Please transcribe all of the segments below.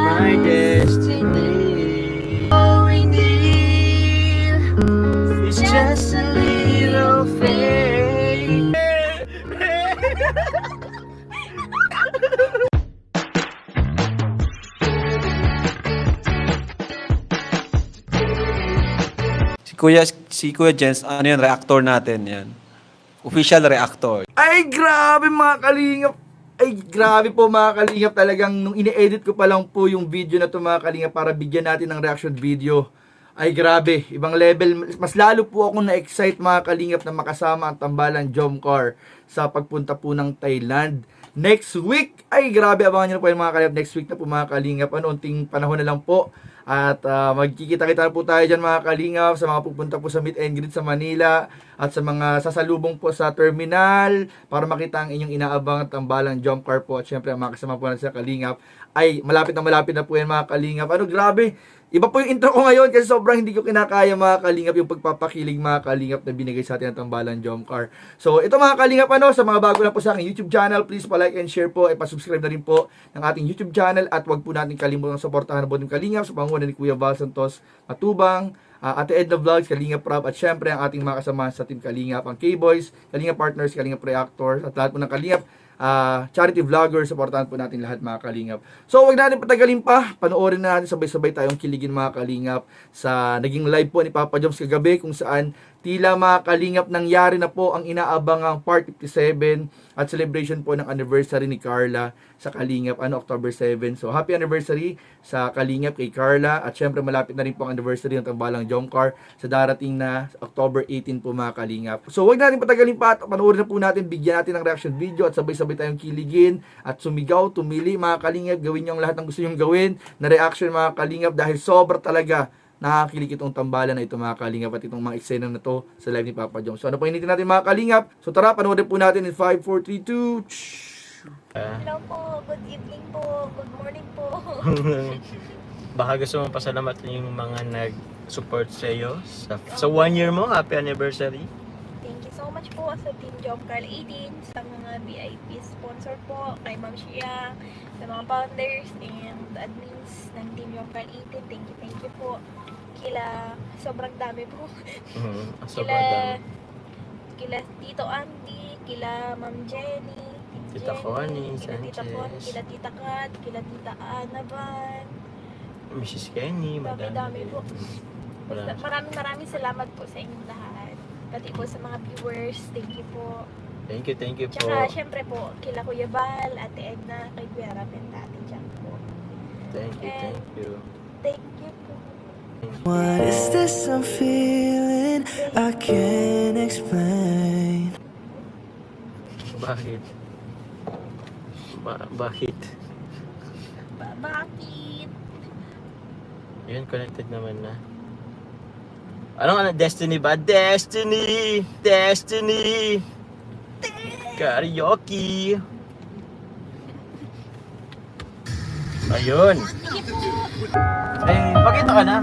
my destiny. All we need is just a little faith. Si Kuya Jens, ano yan, reactor natin yan. Official reactor. Ay, grabe mga kalingap. Ay, grabe po mga kalingap. Talagang nung ine-edit ko pa lang po yung video na to mga kalingap para bigyan natin ng reaction video. Ay, grabe. Ibang level. Mas lalo po ako na-excite mga kalingap na makasama ang tambalang Jomcar sa pagpunta po ng Thailand. Next week. Ay, grabe. Abangan nyo na po yung mga kalingap. Next week na po mga kalingap. Ano, unting panahon na lang po. At magkikita-kita po tayo dyan mga kalingap sa mga pupunta po sa meet and greet sa Manila at sa mga sasalubong po sa terminal para makita ang inyong inaabang tambalang Jomcar po. At syempre ang mga kasama po natin sa kalingap ay malapit na po yan mga kalingap. Ano, grabe. Iba po yung intro ko ngayon kasi sobrang hindi ko kinakaya mga kalingap yung pagpapakilig mga kalingap na binigay sa atin ng tambalang Jomcar. So ito mga kalingap, ano, sa mga bago na po sa aking YouTube channel, please pa-like and share po, pa-subscribe na rin po ng ating YouTube channel at wag po natin kalimutang suportahan ang buong kalingap sa pangunguna ni Kuya Val Santos Matubang, Ate Edna Vlogs, Kalingap Prab at syempre ang ating mga kasama sa Team Kalingap, ang K-Boys, Kalingap Partners, Kalingap Reactors at lahat po ng Kalingap charity vlogger, supportahan po natin lahat mga kalingap. So wag natin patagalin pa, panoorin na natin sabay-sabay tayong kiligin mga kalingap sa naging live po ni Papa Joms kagabi kung saan tila mga kalingap nangyari na po ang inaabangang Part 57 at celebration po ng anniversary ni Carla sa Kalingap, October 7. So happy anniversary sa Kalingap kay Carla at syempre malapit na rin po ang anniversary ng tambalang Jomcar sa darating na October 18 po mga kalingap. So wag natin patagalin pa at panoorin na po natin, bigyan natin ng reaction video at sabay-sabay tayong kiligin at sumigaw, tumili mga kalingap, gawin niyo ang lahat ng gusto niyong gawin na reaction mga kalingap dahil sobra talaga nakakilig itong tambalan na ito mga kalingap at itong mga eksena na to sa live ni Papa Joms. So ano pa initin natin mga kalingap? So tara, panoorin po natin in 5, 4, 3, 2. Hello po, good evening po, good morning po. Baka gusto mong pasalamatan yung mga nag-support sa iyo sa 1 year mo. Happy anniversary. Thank you so much po sa Team Jomcar 18, sa mga VIP sponsor po, kay Ma'am Shia, sa mga founders and admins ng Team Jomcar 18. Thank you po. Kila, sobrang dami po. Sobrang dami. Kila Tito Andy, kila Ma'am Jenny, Tita Connie, kila Tita Connie, Sanchez, kila Tita Kat, kila Tita Ana Van. Mrs. Kenny, Dami po. Basta Maraming. maraming salamat po sa inyong lahat. Pati po sa mga viewers, thank you po. Thank you po. Tsaka syempre po, kila Kuya Val, Ate Edna, kay Kuya Rap and Ate Jack po. Thank you. Thank you po. What is this I'm feeling? I can't explain. Bakit? Bakit? Bakit? Yun, connected naman na. Ano Destiny ba? Destiny! Karaoke! Ayun! Ay, pakita ka na!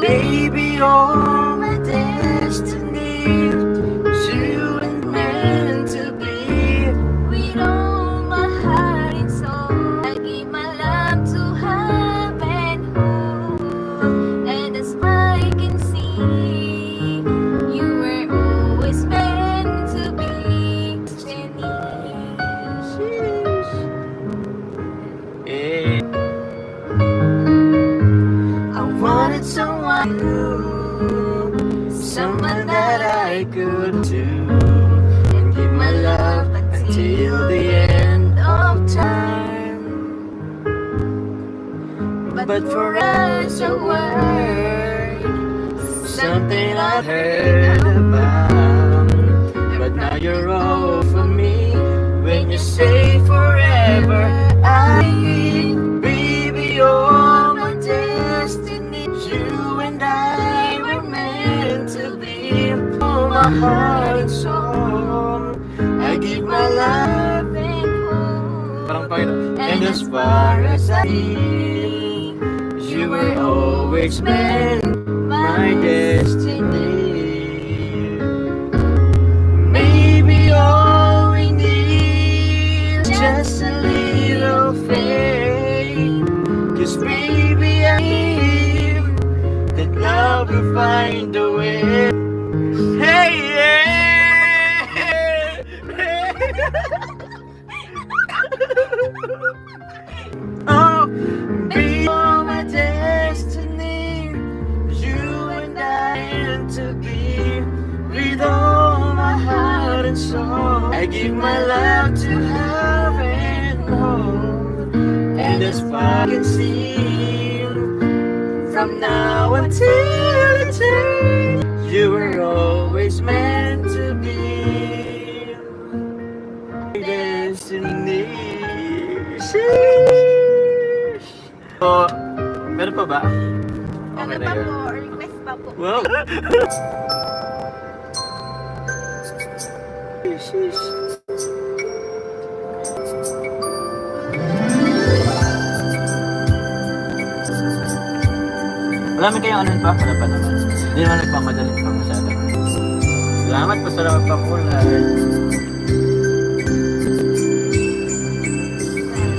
Baby, you're my destiny. You and meant to be. With all my heart and soul, I give my love to heaven, and as I can see, you were always meant to be, Jenny. Eh, I wanted someone new, someone that I could do and give my love until the end of time. But for us, a word, something I heard about. But now you're all for me. When you say forever, I my heart and soul. I give my love and hope. Parang Panginoon. and as far as I see, you were always meant my destiny. Maybe all we need is just a little faith. 'Cause baby I believe that love will find a way. Hey oh, be all my destiny. You and I meant to be. With all my heart and soul, I give my love to heaven and home. And as far as I can see, from now until eternity, you were always meant to be. Destiny. Sheesh. So, meron pa ba? Ano Okay na pa yun. po? Request pa po. Wow! Sheesh. Marami kayong ano pa? Wala pa naman. Hindi naman nagpamadali pa masyado. Salamat po sa lahat pa po.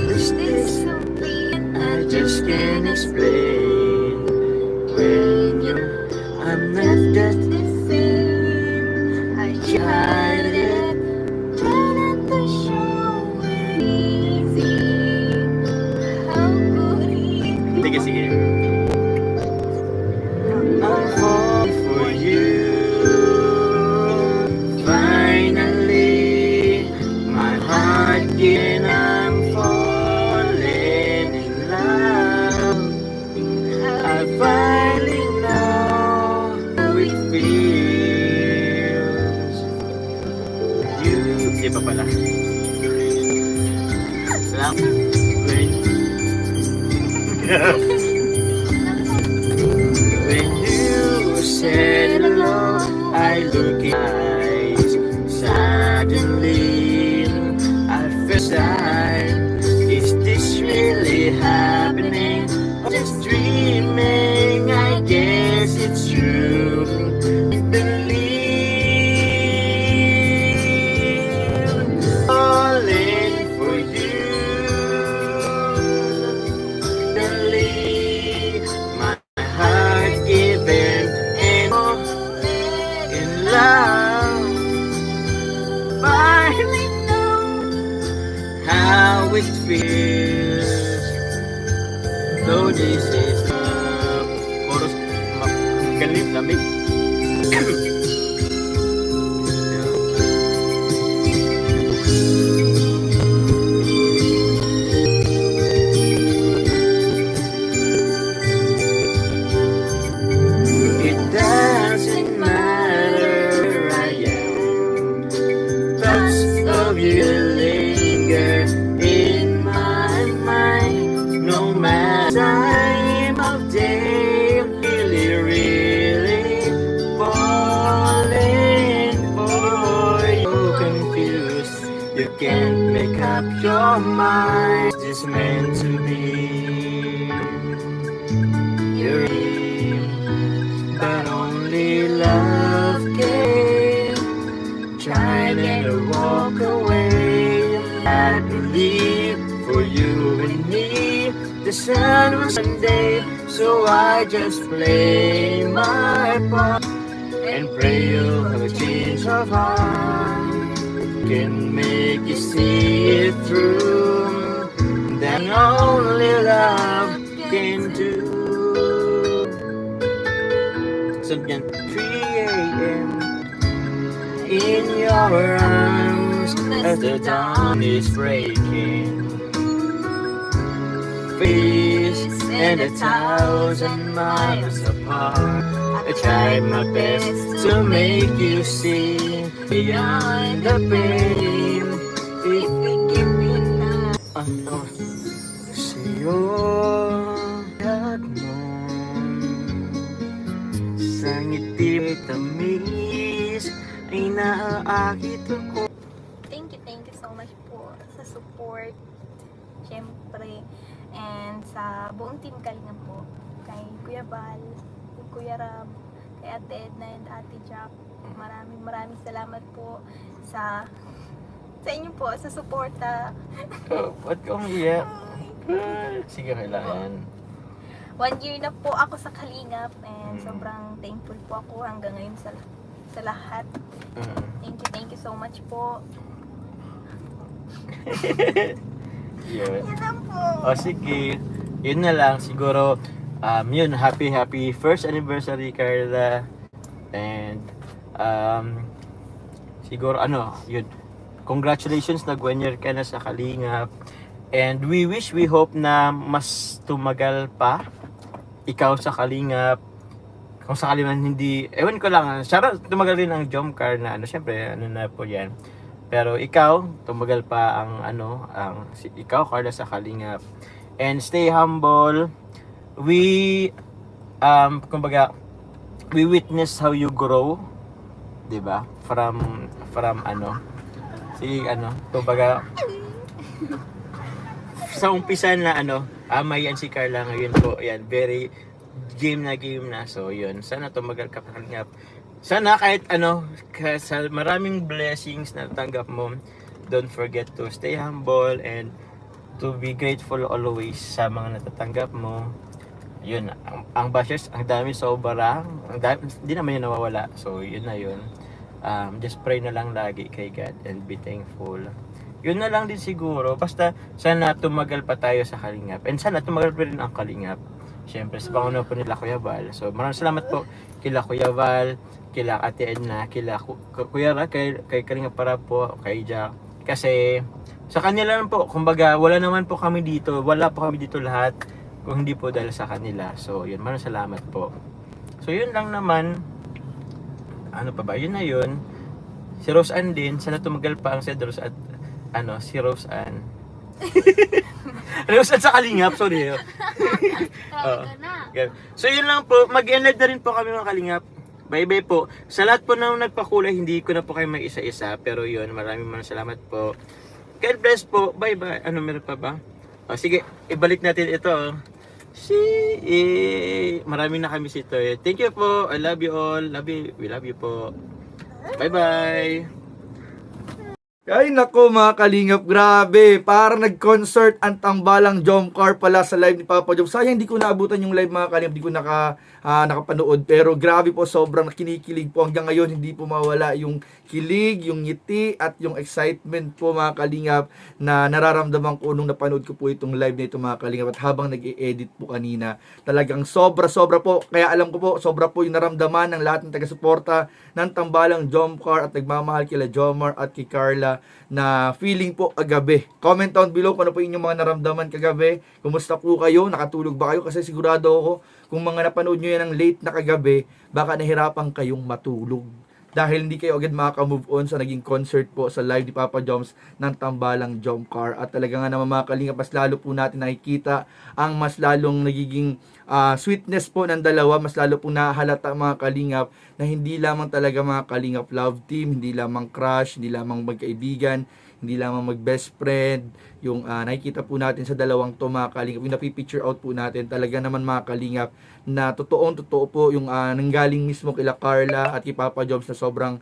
Is this something I just can't explain. When you're, I'm not that the same? I tried it, try not to show it easy. How could it be? Sige, sige. I'm falling for you. Finally, my heart again, I'm falling in love. I finally know how it feels. You, Hindi pa pala. Salamat. when you said hello, I look in eyes. Suddenly, I felt sad. Is this really happening? Or just dreaming? I guess it's true. I believe all in for you. Suddenly, my heart given and all in love. Finally know how it feels. Though this is love. Chorus. Galit, lamig. It doesn't matter where I am. Thoughts of you linger in my mind. No matter time of day, I'm really falling for you. Confused, you can't make up your mind. It's just meant to be. You're but only love can try to walk away. I believe for you and me, the sun was someday, so I just play my part and pray you'll have a change of heart. Can make you see it through. That only love can do. Saan yan? 3 a.m. in your arms as the dawn is breaking. Face and 1,000 miles apart. I tried my best to make you see beyond the pain. If we give it now, sa'yo lahat mo. Sa ngiti tamis Pinaakit ko. Thank you so much po sa support. Siyempre. And sa buong team Kalinga po. Kay Kuya Val, kay Kuya Rab, kay Ate Edna and Ate Jack. Maraming salamat po sa inyo po, sa suporta. Oh, ba't ka umiyak? Sige, kailangan. 1 year na po ako sa Kalingap and sobrang thankful po ako hanggang ngayon sa lahat. Thank you so much po. Yun. Yan lang po. O sige, yun na lang. Siguro, yun, happy first anniversary, Carla. And, siguro, yun, congratulations, nag 1 year ka na sa Kalingap. And we hope na mas tumagal pa ikaw sa Kalingap. Kung sakali man hindi, ewan ko lang, sana tumagal rin ang Jomcar na syempre, na po yan. Pero ikaw, tumagal pa ang ikaw, Carla, sa Kalingap. And stay humble. We, kumbaga, we witness how you grow, 'di ba? From kumbaga, sa umpisa na may yan si Carla ngayon po, yan, very game na. So yun, sana tumagal ka pa Kalingap. Sana kahit sa maraming blessings na tanggap mo, don't forget to stay humble and to be grateful always sa mga natatanggap mo. Yun, ang bashers, ang dami sobra, hindi naman yun nawawala. So yun na yun. Just pray na lang lagi kay God and be thankful. Yun na lang din siguro. Basta sana tumagal pa tayo sa Kalingap. And sana tumagal pa rin ang Kalingap. Siyempre sa pangunawa po nila Kuya Val. So maraming salamat po kila Kuya Val, kila Ate Edna, kila Kuya Ra, kay Kalingap para po, kay Jack. Kasi sa kanila lang po, kumbaga wala naman po kami dito. Wala po kami dito lahat kung hindi po dahil sa kanila. So yun, maraming salamat po. So yun lang naman. Ano pa ba? Yun na yun. Si Rose Ann din, sana tumagal pa ang Cedros at si Rose Ann. Rose Ann sa Kalingap, sorry. So yun lang po, mag-end na rin po kami mga Kalingap. Bye-bye po. Sa lahat po na nagpakulay, hindi ko na po kayo mag-isa-isa. Pero yun, maraming salamat po. God bless po. Bye-bye. Meron pa ba? Sige, ibalik natin ito. Maraming nakamiss ito. Thank you po. I love you all. We love you po. Bye-bye. Ay nako mga Kalingap, grabe. Parang nag-concert ang Tambalang Jomcar pala sa live ni Papa Jom. Sayang hindi ko naabutan yung live mga Kalingap, hindi ko nakapanood. Pero grabe po, sobrang kinikilig po. Hanggang ngayon hindi po mawala yung kilig, yung ngiti at yung excitement po mga Kalingap na nararamdaman ko nung napanood ko po itong live na ito mga Kalingap. At habang nag-i-edit po kanina, talagang sobra po. Kaya alam ko po, sobra po yung naramdaman ng lahat ng taga-suporta ng Tambalang Jomcar at nagmamahal kila Jomar at kay Carla na feeling po kagabi. Comment down below kung ano po inyong mga naramdaman kagabi. Kumusta po kayo? Nakatulog ba kayo? Kasi sigurado ako kung mga napanood nyo yan ng late na kagabi, baka nahirapan kayong matulog. Dahil hindi kayo agad makaka-move on sa naging concert po sa live ni Papa Joms ng Tambalang Jomcar. At talaga nga naman mga Kalingap, mas lalo po natin nakikita ang mas lalong nagiging sweetness po ng dalawa. Mas lalo po nahalata mga Kalingap na hindi lamang talaga mga Kalingap love team, hindi lamang crush, hindi lamang magkaibigan, hindi lamang mag-best friend. Yung nakikita po natin sa dalawang to mga Kalingap, yung napipicture out po natin, talaga naman mga Kalingap na totoo po yung nanggaling mismo kila Carla at kay Papa Joms na sobrang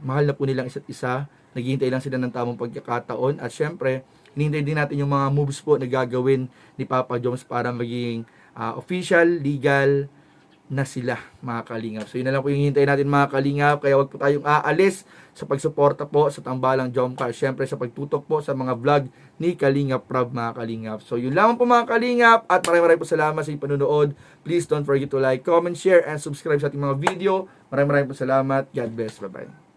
mahal na po nilang isa't isa. Naghihintay lang sila ng tamang pagkakataon at syempre, hinihintay din natin yung mga moves po na gagawin ni Papa Joms para maging official, legal na sila mga Kalingap. So yun na lang po yung hintayin natin mga Kalingap. Kaya wag po tayong aalis sa pagsuporta po sa Tambalang Jomcar. Syempre sa pagtutok po sa mga vlog ni Kalingap Prab mga Kalingap. So yun lamang po mga Kalingap at maraming po salamat sa inyong panonood. Please don't forget to like, comment, share, and subscribe sa ating mga video. Maraming po salamat. God bless. Bye-bye.